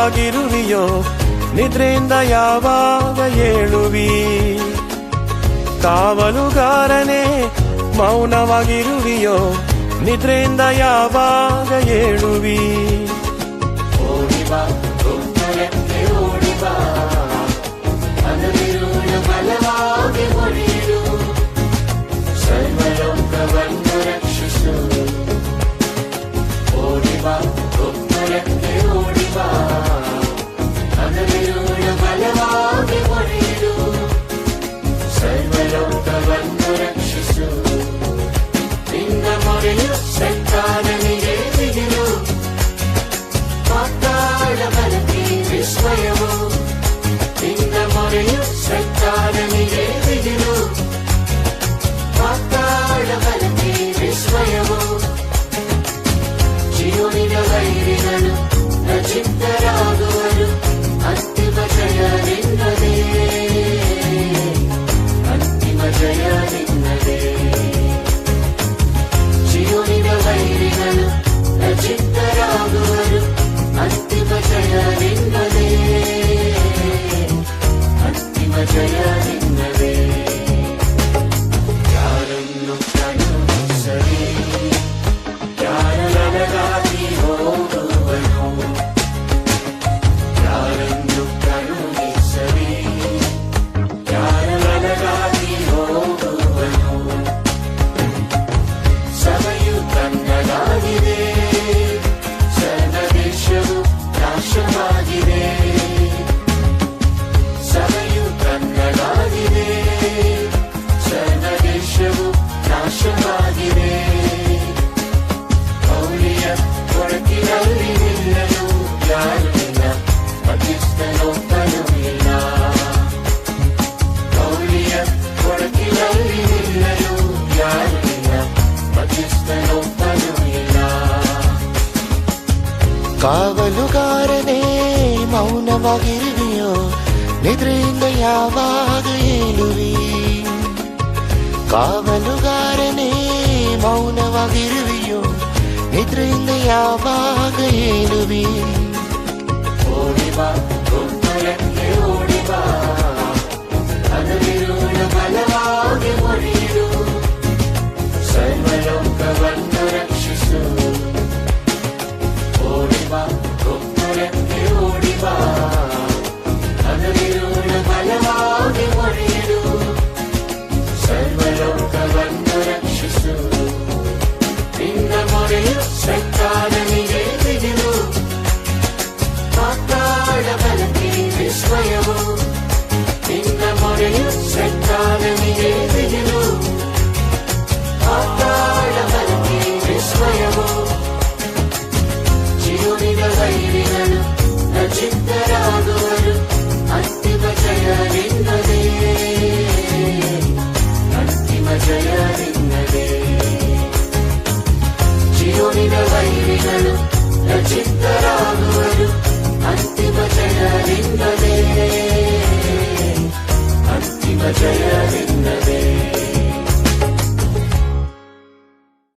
ಮೌನವಾಗಿರುವಿಯೋ ನಿದ್ರೆಯಿಂದ ಯಾವಾಗ ಏಳುವಿ? ಕಾವಲುಗಾರನೇ ಮೌನವಾಗಿರುವಿಯೋ ನಿದ್ರೆಯಿಂದ ಯಾವಾಗ ಏಳುವಿ? ಓಡಿಬಾ ಉತ್ತರಕ್ಕೆ ಓಡಿಬಾ, ಅನವಿರುಳ ಬಲವಾಗಿ ಹೊಡೆಯಿರು, ಸರ್ವಲೋಕವನ್ನು ರಕ್ಷಿಸು. ಓಡಿಬಾ ಉತ್ತರಕ್ಕೆ ಓಡಿಬಾ, ಅನವಿರುಳ ಬಲವಾಗಿ ಹೊಡೆಯಿರು, ಸರ್ವಲೋಕವನ್ನು ರಕ್ಷಿಸು. ನಿನ್ನ ಮೊರೆಯು ಸೈತಾನನಿಗೆ ಬಿಗಿರು, ಪಾತಾಳ ಬಲಕ್ಕೆ ವಿಸ್ಮಯವು. ನಿನ್ನ ಮೊರೆಯು ಸೈತಾನನಿಗೆ ಬಿಗಿರು, ಪಾತಾಳ ಬಲಕ್ಕೆ ವಿಸ್ಮಯವು. ಜೀವನಿನ ವೈರಿಗಳು ಚಿತ್ತರಾಗುವರು, ಅಂತಿಮ ಜಯ ನಿನ್ನದೇ, ಅಂತಿಮ ಜಯ ನಿನ್ನದೇ. ಜೀವನಿನ ವೈರಿಗಳು ಚಿತ್ತರಾಗುವರು, ಅಂತಿಮ ಜಯ ನಿನ್ನದೇ, ಅಂತಿಮ ಜಯ ನಿನ್ನದೇ. ಯಾರನ್ನು ಕಳುಹಿಸಲಿ, ಯಾರು ನನಗಾಗಿ ಹೋಗುವನು? ಯಾರನ್ನು ಕಳುಹಿಸಲಿ, ಯಾರು ನನಗಾಗಿ ಹೋಗುವನು? ಸಭೆಯು ತನ್ನದಾಗಿದೆ, ಸರ್ವದೇಶವು ನಾಶವಾಗಿದೆ. ಸಭೆಯು ತನ್ನದಾಗಿದೆ, ಸರ್ವದೇಶವು ನಾಶವಾಗಿದೆ. ಮೌಲ್ಯ ಕೊರಕಿನಲ್ಲಿ ನಿಲ್ಲಲು ಯಾರು ಇಲ್ಲ, ಮಧ್ಯಸ್ಥನೊಬ್ಬನು ಇಲ್ಲ. ಮೌಲ್ಯ ಕೊರಕಿನಲ್ಲಿ ನಿಲ್ಲಲು ಯಾರು ಇಲ್ಲ, ಮಧ್ಯಸ್ಥನೊಬ್ಬನು ಇಲ್ಲ. ಕಾವಲುಗಾರನೇ ಮೌನವಾಗಿರುವಿಯೋ ನಿದ್ರೆಯಿಂದ ಯಾವಾಗ ಏಳುವಿ? ಕಾವಲುಗಾರನೇ ಮೌನವಾಗಿರುವಿಯೋ ನಿದ್ರೆಯಿಂದ ಯಾವಾಗ ಏಳುವಿ? ಓಡಿಬಾ ಉತ್ತರಕ್ಕೆ ಓಡಿಬಾ, ಅನವಿರುಳ ಬಲವಾಗಿ ಹೊಡೆಯಿರು, ಸರ್ವಲೋಕವನ್ನು ರಕ್ಷಿಸು. ಓಡಿಬಾ ಉತ್ತರಕ್ಕೆ ಓಡಿಬಾ, ಅನವಿರುಳ ಬಲವಾಗಿ ಹೊಡೆಯಿರು, ಸರ್ವಲೋಕವನ್ನು ರಕ್ಷಿಸು. ನಿನ್ನ ಮೊರೆಯು ಸೈತಾನನಿಗೆ ಬಿಗಿರು, ಪಾತಾಳ ಬಲಕ್ಕೆ ವಿಸ್ಮಯವು. ನಿನ್ನ ಮೊರೆಯು ಸೈತಾನನಿಗೆ ಬಿಗಿರು, ಪಾತಾಳ ಬಲಕ್ಕೆ ವಿಸ್ಮಯವು. ಜೀವನಿನ ವೈರಿಗಳು ಚಿತ್ತರಾಗುವರು, ಅಂತಿಮ ಜಯ ನಿನ್ನದೇ, ಅಂತಿಮ ಜಯ ನಿನ್ನದೇ. ಜೀವನಿನ ವೈರಿಗಳು ಚಿತ್ತರಾಗುವರು, ಅಂತಿಮ ಜಯ ನಿನ್ನದೇ, ಅಂತಿಮ ಜಯ ನಿನ್ನದೇ.